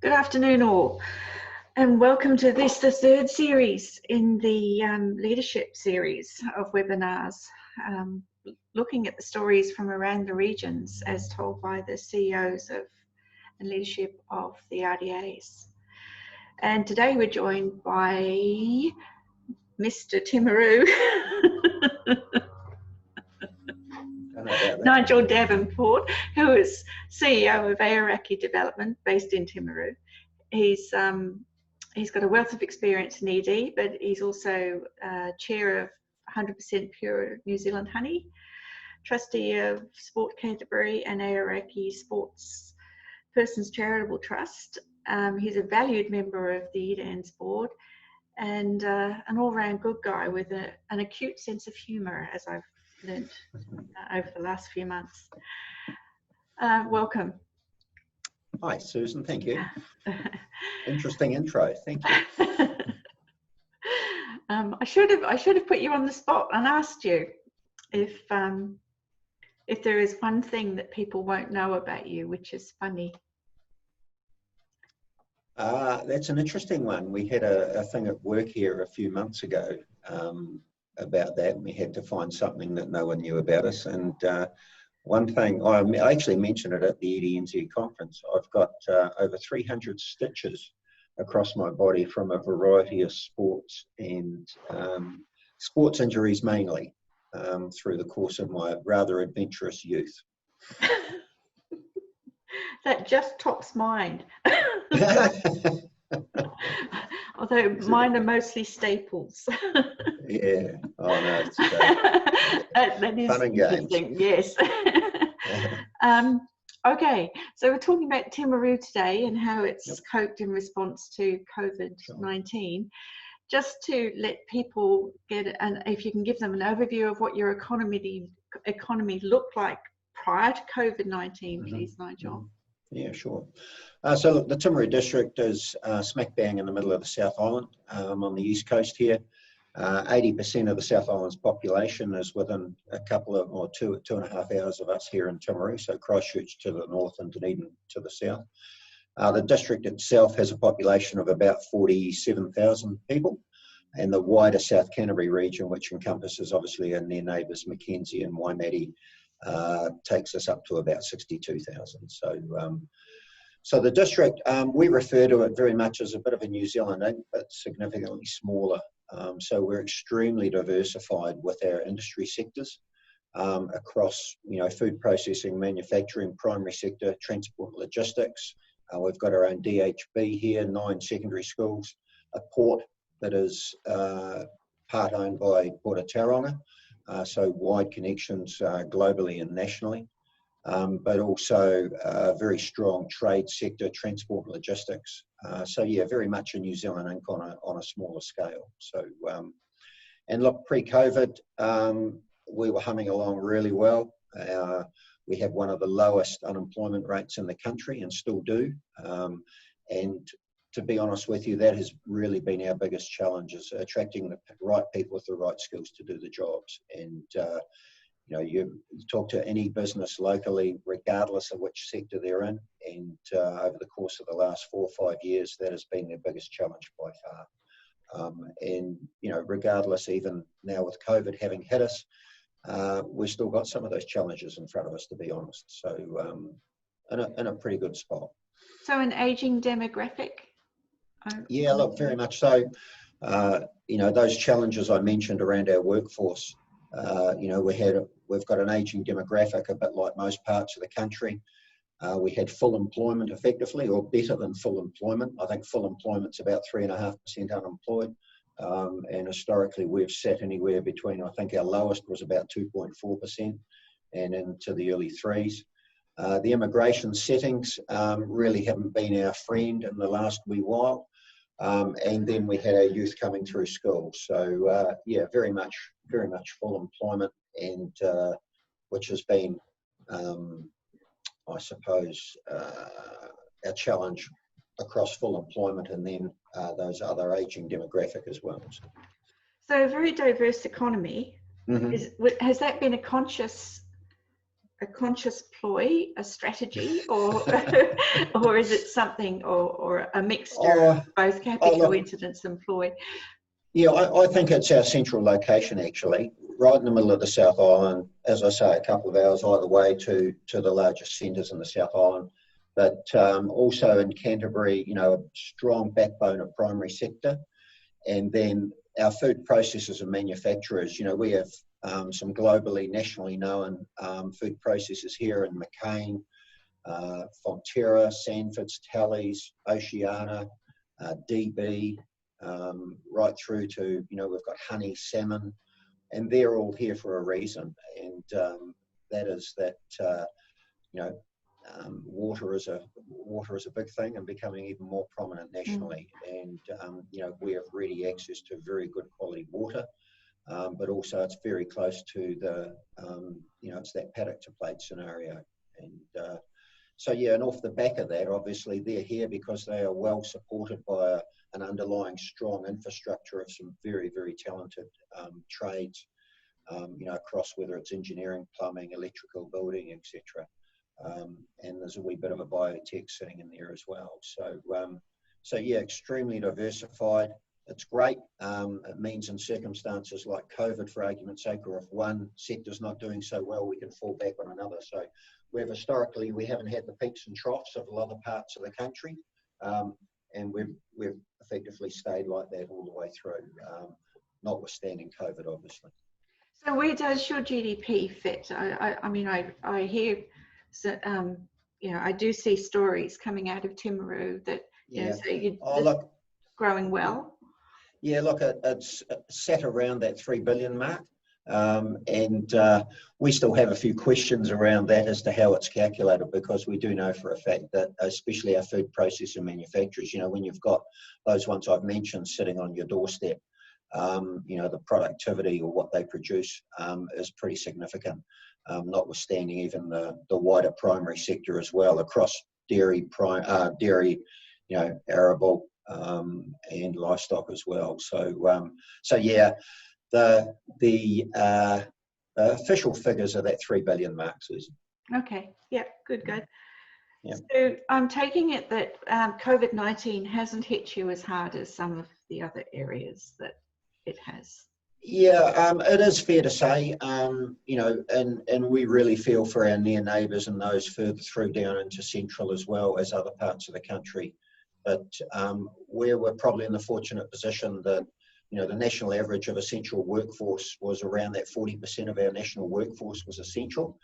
Good afternoon all, and welcome to the third series in the leadership series of webinars, looking at the stories from around the regions as told by the CEOs of and leadership of the RDAs. And today we're joined by Mr. Timaru, Nigel Davenport, who is CEO of Aoraki Development based in Timaru. He's got a wealth of experience in ED, but he's also chair of 100% Pure New Zealand Honey, trustee of Sport Canterbury and Aoraki Sports Persons Charitable Trust. He's a valued member of the EDANS board and an all-round good guy with an acute sense of humour, as I've learned over the last few months. Welcome. Hi, Susan. Thank you. Interesting intro. Thank you. I should have put you on the spot and asked you if there is one thing that people won't know about you, which is funny. That's an interesting one. We had a thing at work here a few months ago about that, and we had to find something that no one knew about us. And one thing, I actually mentioned it at the EDNZ conference, I've got over 300 stitches across my body from a variety of sports and sports injuries mainly through the course of my rather adventurous youth. That just tops mine. Although mine are mostly staples. Yeah, oh no, it's that is fun and interesting. Yes. Okay, so we're talking about Timaru today and how it's coped in response to COVID-19. Just to let people get, and if you can give them an overview of what your economy looked like prior to COVID-19, please, Nigel. Yeah, sure. So look, the Timaru district is smack bang in the middle of the South Island on the east coast here. 80% of the South Island's population is within a couple of, or two and a half hours of us here in Timaru, so Christchurch to the north and Dunedin to the south. The district itself has a population of about 47,000 people, and the wider South Canterbury region, which encompasses obviously in their neighbours Mackenzie and Waimate, takes us up to about 62,000. So the district, we refer to it very much as a bit of a New Zealand, but significantly smaller. So we're extremely diversified with our industry sectors across, food processing, manufacturing, primary sector, transport, logistics. We've got our own DHB here, 9 secondary schools, a port that is part owned by Port of Tauranga, so wide connections globally and nationally. But also a very strong trade sector, transport and logistics. So yeah, very much a New Zealand ink on a smaller scale. So, and look, pre-COVID, we were humming along really well. We have one of the lowest unemployment rates in the country and still do. And to be honest with you, that has really been our biggest challenge, is attracting the right people with the right skills to do the jobs. And you talk to any business locally, regardless of which sector they're in, and over the course of the last 4 or 5 years, that has been their biggest challenge by far. And regardless, even now with COVID having hit us, we've still got some of those challenges in front of us, to be honest. So in a pretty good spot. So an ageing demographic? Yeah, look, very much so. Those challenges I mentioned around our workforce, we've got an ageing demographic, a bit like most parts of the country. We had full employment effectively, or better than full employment. I think full employment's about 3.5% unemployed. And historically we've sat anywhere between, I think our lowest was about 2.4% and into the early 3s. The immigration settings really haven't been our friend in the last wee while. And then we had our youth coming through school. So yeah, very much full employment, and which has been, I suppose, our challenge across full employment, and then those other ageing demographic as well. So a very diverse economy. Mm-hmm. Has that been a conscious a conscious ploy, a strategy, or or is it something, or a mixture of both happy coincidence and ploy? Yeah, I think it's our central location, actually, right in the middle of the South Island. As I say, a couple of hours either way to the largest centres in the South Island. But also in Canterbury, you know, a strong backbone of primary sector. And then our food processors and manufacturers, you know, we have some globally, nationally known food processors here in McCain, Fonterra, Sanford's, Tallies, Oceana, DB, right through to, you know, we've got honey, salmon, and they're all here for a reason. And that is that, you know, water is a big thing and becoming even more prominent nationally. And you know, we have ready access to very good quality water, but also it's very close to the you know, it's that paddock to plate scenario. And so yeah, and off the back of that, obviously they're here because they are well supported by an underlying strong infrastructure of some very, very talented trades, you know, across whether it's engineering, plumbing, electrical, building, etc. And there's a wee bit of a biotech sitting in there as well. So, so yeah, extremely diversified. It's great. It means in circumstances like COVID, for argument's sake, or if one sector's not doing so well, we can fall back on another. So we've historically, we haven't had the peaks and troughs of other parts of the country. And we've effectively stayed like that all the way through, notwithstanding COVID, obviously. So where does your GDP fit? I mean, I hear, you know, I do see stories coming out of Timaru that, you know, so you're growing well. Yeah, look, it's sat around that 3 billion mark. And we still have a few questions around that as to how it's calculated, because we do know for a fact that especially our food processor manufacturers, you know, when you've got those ones I've mentioned sitting on your doorstep, you know, the productivity or what they produce is pretty significant, notwithstanding even the wider primary sector as well, across dairy, you know, arable and livestock as well. So, so yeah, the official figures are that 3 billion mark, Susan. Okay, yeah, good. Yeah. So I'm taking it that COVID-19 hasn't hit you as hard as some of the other areas that it has. Yeah, it is fair to say, you know, and we really feel for our near neighbours and those further through down into central as well as other parts of the country. But where we're probably in the fortunate position that, you know, the national average of essential workforce was around that 40% of our national workforce was essential.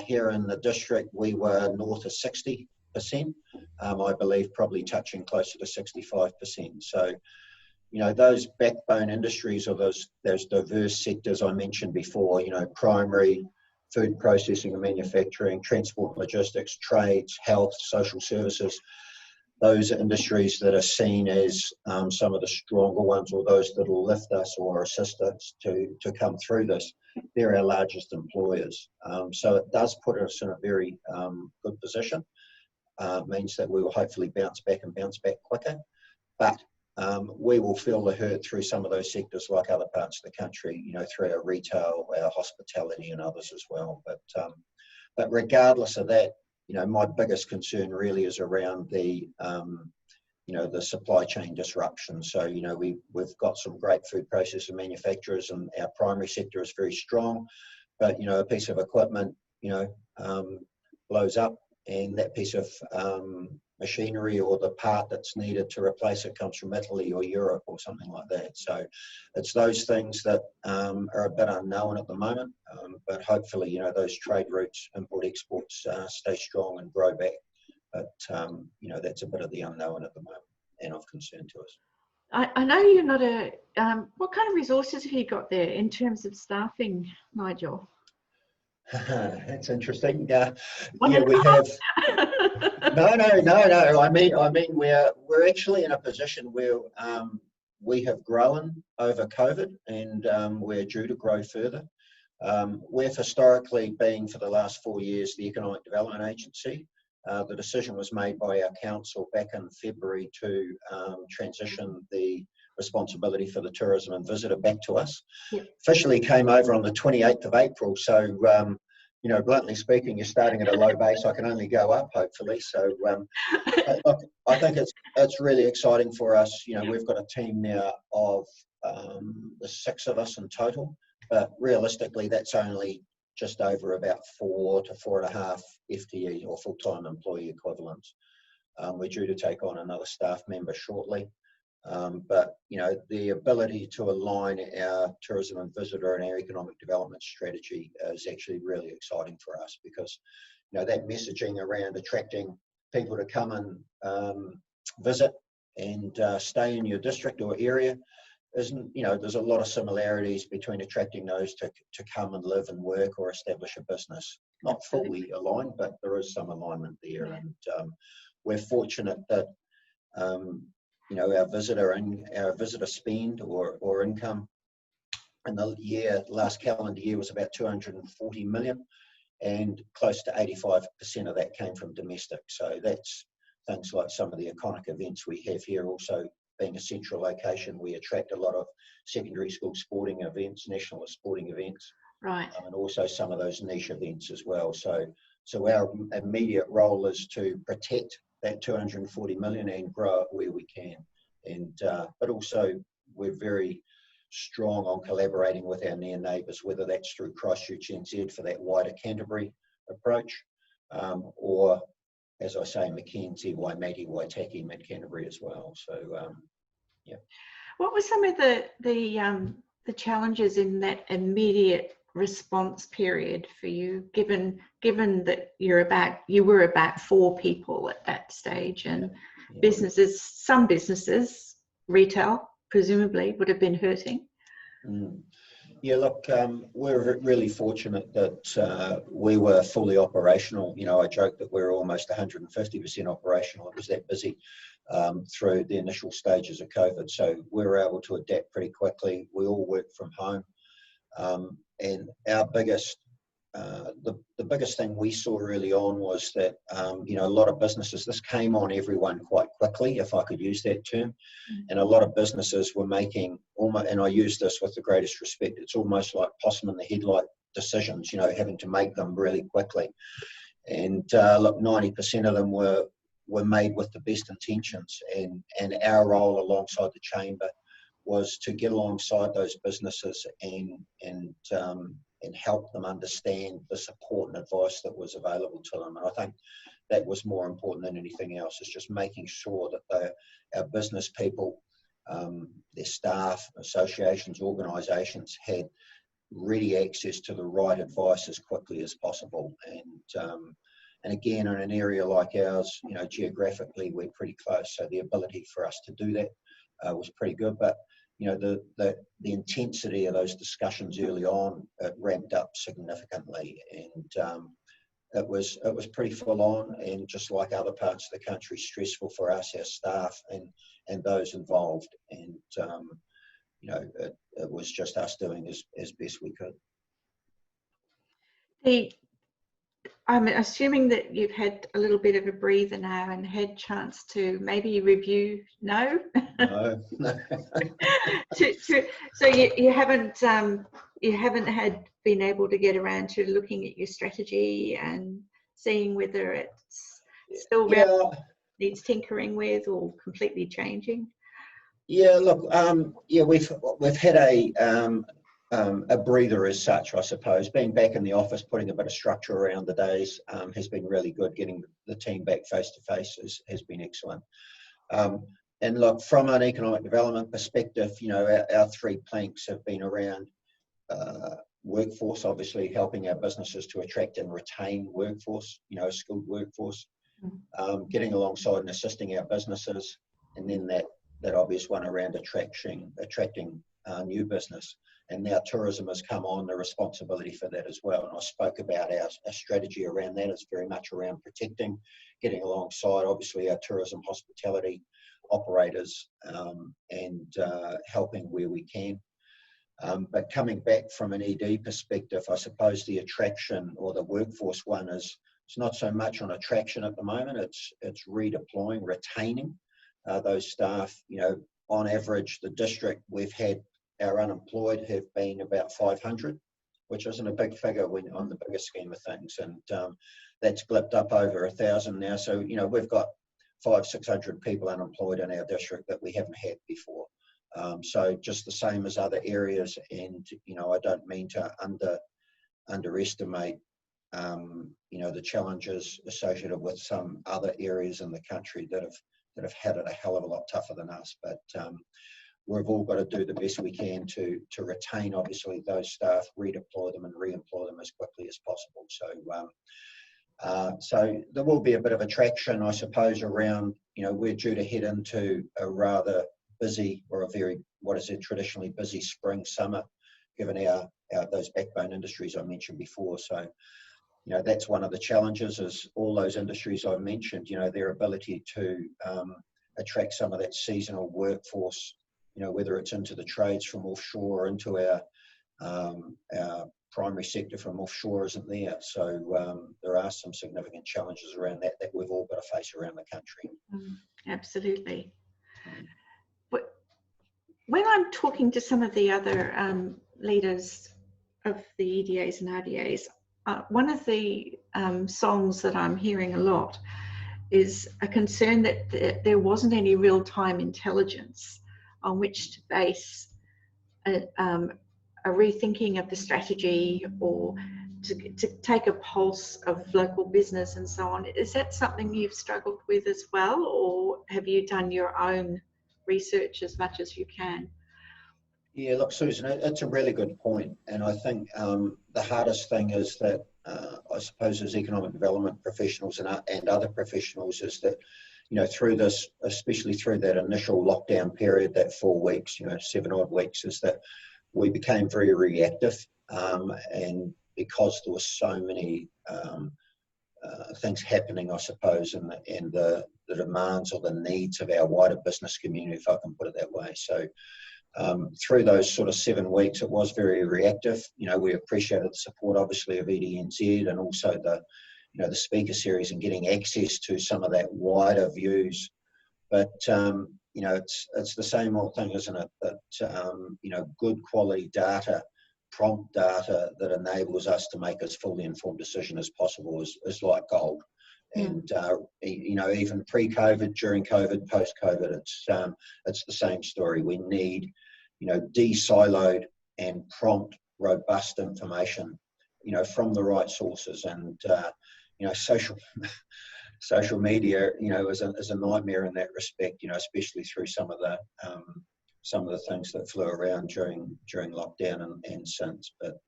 Here in the district, we were north of 60%, I believe probably touching closer to 65%. So, you know, those backbone industries or those diverse sectors I mentioned before, you know, primary, food processing and manufacturing, transport and logistics, trades, health, social services, those industries that are seen as some of the stronger ones, or those that will lift us or assist us to come through this, they're our largest employers. So it does put us in a very good position. Means that we will hopefully bounce back quicker. But we will feel the hurt through some of those sectors like other parts of the country, you know, through our retail, our hospitality and others as well. But regardless of that, you know, my biggest concern really is around the, you know, the supply chain disruption. So, you know, we've got some great food processor manufacturers and our primary sector is very strong, but, you know, a piece of equipment, you know, blows up and that piece of machinery or the part that's needed to replace it comes from Italy or Europe or something like that. So it's those things that are a bit unknown at the moment, but hopefully, you know, those trade routes, import exports stay strong and grow back. But, you know, that's a bit of the unknown at the moment and of concern to us. I know you're not a, what kind of resources have you got there in terms of staffing, Nigel? That's interesting. Yeah, we have. No. I mean, we're actually in a position where we have grown over COVID, and we're due to grow further. We've historically been, for the last 4 years, the Economic Development Agency. The decision was made by our council back in February to transition the responsibility for the tourism and visitor back to us. Yep. Officially came over on the 28th of April, so bluntly speaking, you're starting at a low base. I can only go up, hopefully. So look, I think it's really exciting for us. We've got a team now of the 6 of us in total, but realistically, that's only just over about 4 to 4.5 FTE or full-time employee equivalents. We're due to take on another staff member shortly. But the ability to align our tourism and visitor and our economic development strategy is actually really exciting for us, because that messaging around attracting people to come and visit and stay in your district or area isn't, there's a lot of similarities between attracting those to come and live and work or establish a business. Not fully aligned, but there is some alignment there. And we're fortunate that our visitor spend or income in the last calendar year was about 240 million, and close to 85% of that came from domestic. So that's things like some of the iconic events we have here. Also, being a central location, we attract a lot of secondary school sporting events, national sporting events, right, and also some of those niche events as well. So our immediate role is to protect that 240 million and grow it where we can. And but also we're very strong on collaborating with our near neighbours, whether that's through Christchurch NZ for that wider Canterbury approach, or, as I say, Mackenzie, Waimate, Waitaki, Mid-Canterbury as well. So yeah. What were some of the challenges in that immediate response period for you, given that you were about 4 people at that stage, and some businesses, retail presumably, would have been hurting? Yeah, look, we're really fortunate that we were fully operational. I joke that we're almost 150% operational. It was that busy through the initial stages of COVID. So we were able to adapt pretty quickly. We all worked from home. And our biggest, the biggest thing we saw early on was that, a lot of businesses, this came on everyone quite quickly, if I could use that term. And a lot of businesses were making, and I use this with the greatest respect, it's almost like possum in the headlight decisions, having to make them really quickly. And look, 90% of them were made with the best intentions. And our role alongside the chamber was to get alongside those businesses and help them understand the support and advice that was available to them. And I think that was more important than anything else, is just making sure that our business people, their staff, associations, organisations had ready access to the right advice as quickly as possible. And again, in an area like ours, geographically, we're pretty close. So the ability for us to do that was pretty good. But the intensity of those discussions early on, it ramped up significantly, and it was pretty full on, and just like other parts of the country, stressful for us, our staff, and those involved. And it was just us doing as best we could. I'm assuming that you've had a little bit of a breather now and had chance to maybe review. No. No. So you haven't been able to get around to looking at your strategy and seeing whether it's still needs tinkering with or completely changing. Yeah, look, we've had a breather as such, I suppose. Being back in the office, putting a bit of structure around the days has been really good. Getting the team back face to face has been excellent. And look, from an economic development perspective, our 3 planks have been around workforce, obviously helping our businesses to attract and retain workforce, skilled workforce, getting alongside and assisting our businesses, and then that obvious one around attracting new business. And now tourism has come on, the responsibility for that as well. And I spoke about our strategy around that. It's very much around protecting, getting alongside, obviously, our tourism hospitality operators, and helping where we can. But coming back from an ED perspective, I suppose the attraction or the workforce one it's not so much on attraction at the moment. It's redeploying, retaining those staff. On average, the district, we've had our unemployed have been about 500 which isn't a big figure when on the bigger scheme of things, and that's blipped up over 1,000 now. So we've got 500-600 people unemployed in our district that we haven't had before. So just the same as other areas, and I don't mean to underestimate the challenges associated with some other areas in the country that have had it a hell of a lot tougher than us. But we've all got to do the best we can to retain, obviously, those staff, redeploy them and re-employ them as quickly as possible. So there will be a bit of attraction, I suppose, around, we're due to head into a rather busy, or a very, what is it, traditionally busy spring, summer, given our those backbone industries I mentioned before. So, that's one of the challenges, is all those industries I mentioned, their ability to attract some of that seasonal workforce, whether it's into the trades from offshore or into our primary sector from offshore, isn't there. So there are some significant challenges around that we've all got to face around the country. Absolutely. But when I'm talking to some of the other leaders of the EDAs and RDAs, one of the songs that I'm hearing a lot is a concern that there wasn't any real-time intelligence on which to base a rethinking of the strategy, or to take a pulse of local business and so on. Is that something you've struggled with as well, or have you done your own research as much as you can? Yeah, look, Susan, it's a really good point. And I think the hardest thing is that, I suppose, as economic development professionals and other professionals, is that, through this, especially through that initial lockdown period, that 4 weeks, 7 odd weeks, is that we became very reactive. And because there were so many things happening, I suppose, and the demands or the needs of our wider business community, if I can put it that way. So through those sort of 7 weeks, it was very reactive. We appreciated the support, obviously, of EDNZ, and also the speaker series, and getting access to some of that wider views. But it's the same old thing, isn't it? That good quality data, prompt data that enables us to make as fully informed decision as possible is like gold. And even pre-COVID, during COVID, post-COVID, it's the same story. We need de-siloed and prompt, robust information, from the right sources. And social media, is a nightmare in that respect. Especially through some of the things that flew around during lockdown and since. But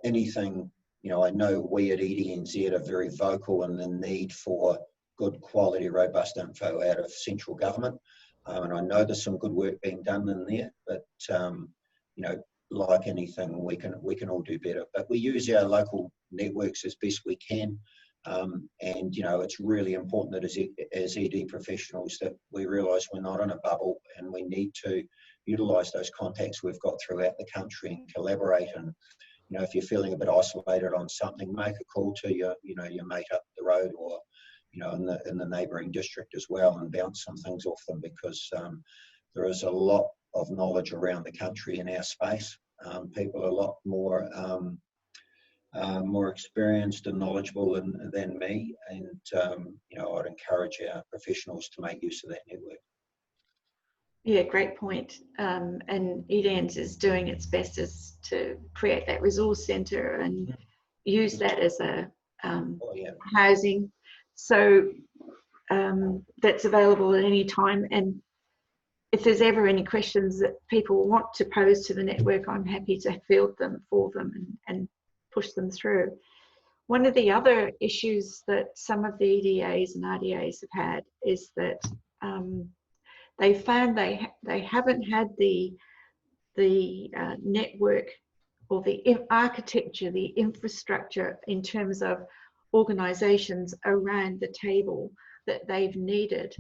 anything. I know we at EDNZ are very vocal in the need for good quality, robust info out of central government. And I know there's some good work being done in there, but, like anything, we can all do better. But we use our local networks as best we can. And, it's really important that as ED professionals that we realise we're not in a bubble, and we need to utilise those contacts we've got throughout the country and collaborate. And if you're feeling a bit isolated on something, make a call to your mate up the road, or in the neighbouring district as well, and bounce some things off them, because there is a lot of knowledge around the country in our space. People are a lot more experienced and knowledgeable than me, and I'd encourage our professionals to make use of that network. Yeah, great point. And EDNZ is doing its best to create that resource centre and use that as a housing. So that's available at any time. And if there's ever any questions that people want to pose to the network, I'm happy to field them for them and push them through. One of the other issues that some of the EDAs and RDAs have had is that they found they haven't had the network or the architecture, the infrastructure in terms of organisations around the table that they've needed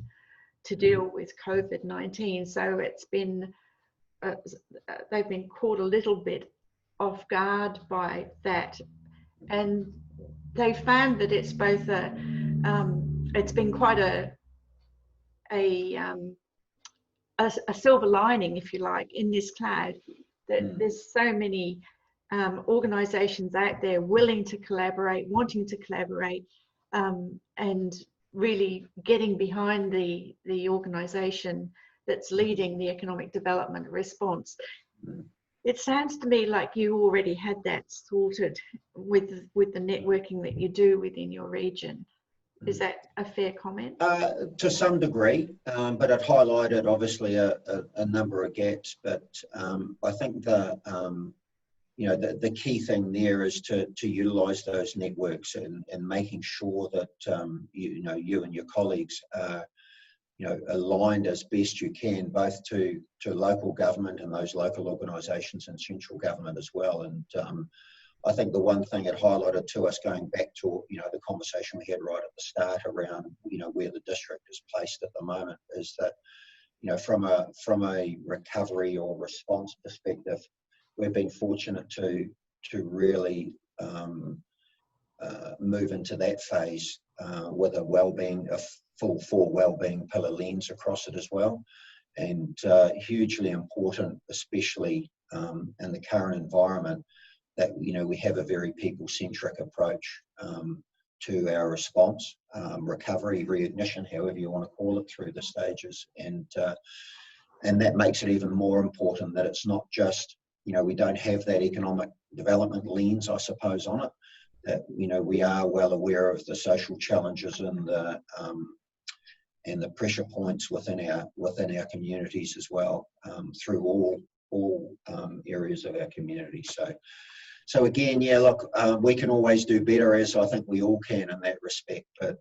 to deal with COVID-19. So it's been they've been caught a little bit off guard by that, and they found that it's both it's been quite a silver lining, if you like, in this cloud, that there's so many organisations out there willing to collaborate, wanting to collaborate, and really getting behind the organisation that's leading the economic development response. It sounds to me like you already had that sorted with the networking that you do within your region. Is that a fair comment? To some degree, but it highlighted obviously a number of gaps. But I think you know, the key thing there is to utilise those networks and making sure that you and your colleagues are, you know, aligned as best you can, both to local government and those local organisations and central government as well. And I think the one thing it highlighted to us, going back to, you know, the conversation we had right at the start around, you know, where the district is placed at the moment, is that, you know, from a recovery or response perspective, we've been fortunate to really move into that phase with a wellbeing, a full 4 wellbeing pillar lens across it as well, and hugely important, especially in the current environment, that, you know, we have a very people-centric approach to our response, recovery, reignition, however you want to call it, through the stages, and that makes it even more important that it's not just, you know, we don't have that economic development lens, I suppose, on it. That, you know, we are well aware of the social challenges and the pressure points within our communities as well, through all areas of our community. So again, yeah, look, we can always do better, as I think we all can in that respect. But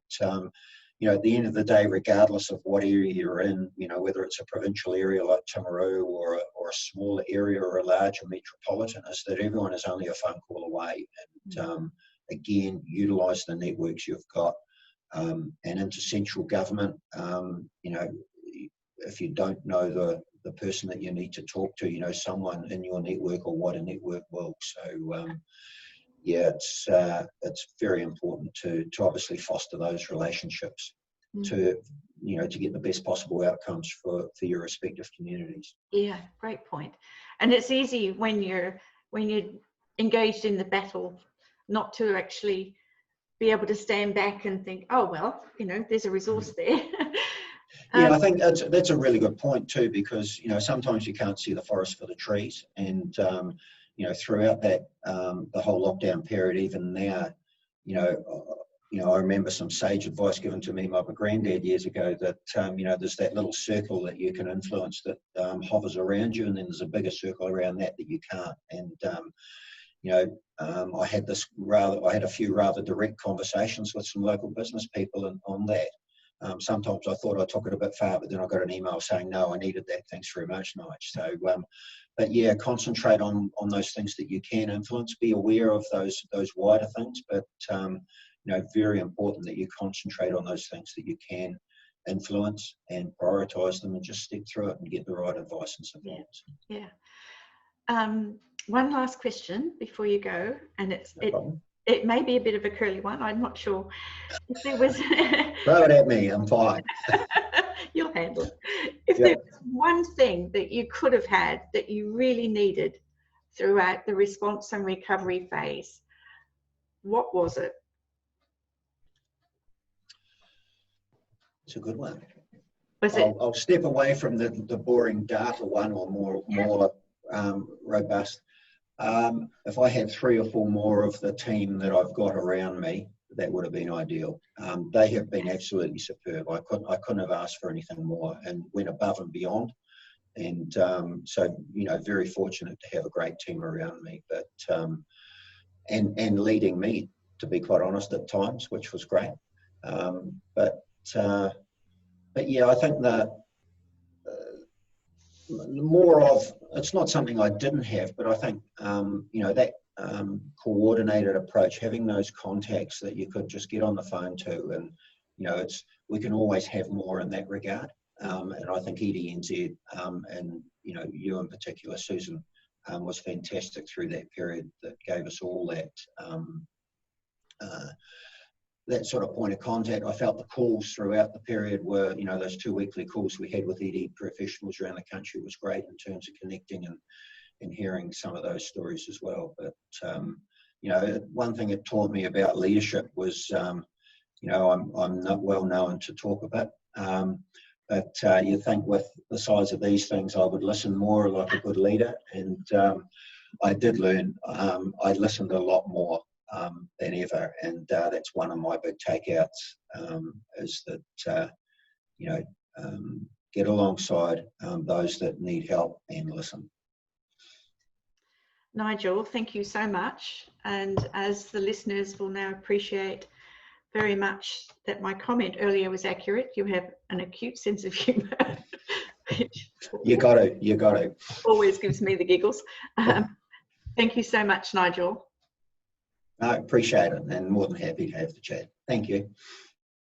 you know, at the end of the day, regardless of what area you're in, you know, whether it's a provincial area like Timaru or a smaller area or a larger metropolitan, is that everyone is only a phone call away. And again, utilise the networks you've got, and into central government. You know, if you don't know the person that you need to talk to, you know, someone in your network or wider network will. So yeah, it's very important to obviously foster those relationships to, you know, to get the best possible outcomes for your respective communities. Yeah, great point. And it's easy when you're engaged in the battle not to actually be able to stand back and think, oh well, you know, there's a resource there. Yeah, I think that's a really good point too, because, you know, sometimes you can't see the forest for the trees, and you know, throughout that the whole lockdown period, even now, you know, I remember some sage advice given to me by my granddad years ago that you know, there's that little circle that you can influence that hovers around you, and then there's a bigger circle around that you can't. And you know, I had a few rather direct conversations with some local business people on that. Sometimes I thought I took it a bit far, but then I got an email saying, no, I needed that. Thanks very much, Nigel. So, but yeah, concentrate on those things that you can influence. Be aware of those wider things, but you know, very important that you concentrate on those things that you can influence and prioritise them, and just step through it and get the right advice and support. Yeah. One last question before you go, and it may be a bit of a curly one. I'm not sure. If there was throw it at me, I'm fine. You'll handle it. If there was one thing that you could have had that you really needed throughout the response and recovery phase, what was it? It's a good one. I'll step away from the boring data one, or more robust. If I had 3 or 4 more of the team that I've got around me, that would have been ideal. They have been absolutely superb. I couldn't have asked for anything more, and went above and beyond. And so, you know, very fortunate to have a great team around me, but and leading me, to be quite honest, at times, which was great. But yeah, I think that more of, it's not something I didn't have, but I think you know, that coordinated approach, having those contacts that you could just get on the phone to, and you know, we can always have more in that regard. And I think EDNZ and, you know, you in particular, Susan, was fantastic through that period, that gave us all that sort of point of contact. I felt the calls throughout the period were, you know, those 2 weekly calls we had with ED professionals around the country was great in terms of connecting in hearing some of those stories as well. But you know, one thing it taught me about leadership was, you know, I'm not well known to talk a bit, but you think with the size of these things, I would listen more like a good leader, and I did learn. I listened a lot more than ever, and that's one of my big takeouts, is that you know, get alongside those that need help and listen. Nigel, thank you so much. And as the listeners will now appreciate very much that my comment earlier was accurate, you have an acute sense of humour. You got it. Always gives me the giggles. Thank you so much, Nigel. I appreciate it, and more than happy to have the chat. Thank you.